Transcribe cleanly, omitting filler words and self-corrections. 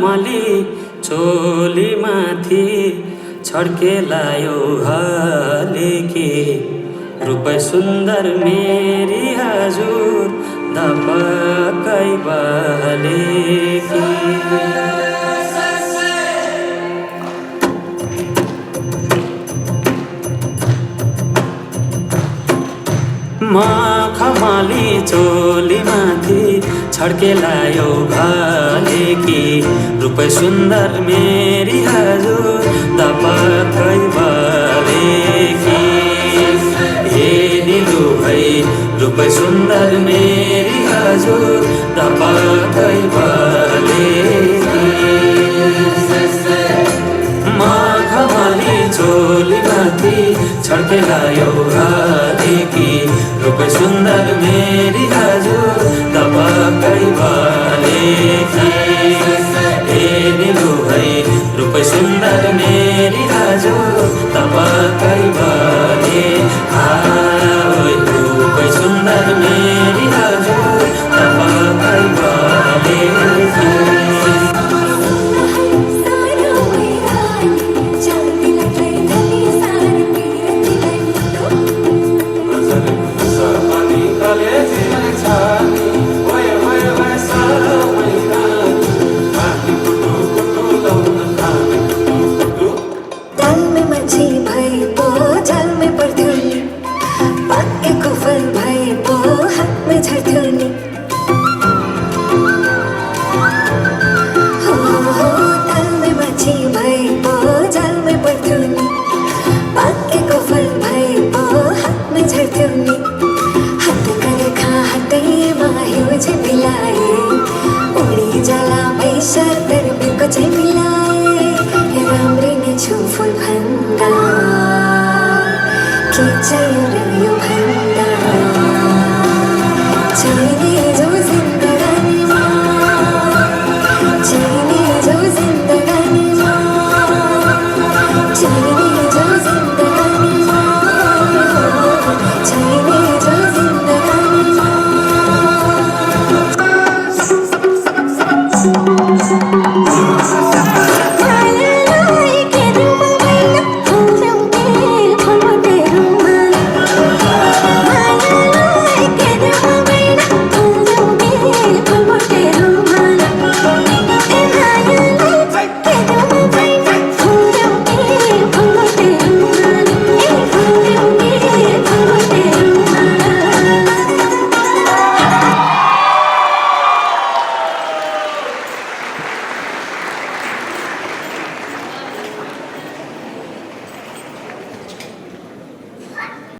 खमाली चोली माथि छड्केलायो हालेकी रूप सुन्दर मेरी हजुर धपकै बालेकी। खमाली चोली माथि छड्केलायो भालेकी रूप सुन्दर मेरी हजुर धपकै बालेकी। हे निलु भई रूप सुन्दर मेरी हजुर धपकै बालेकी। खमाली चोली माथि छड्केलायो भालेकी रूप सुन्दर मेरी हजुर धपकै बालेकी। हे निलु भई रूप सुन्दर मेरी हजुर धपकै बाले। रूप सुन्दर मेरी हजुर धपकै बालेकी। राम्री नै छु फुल भन्दा के चाहिँ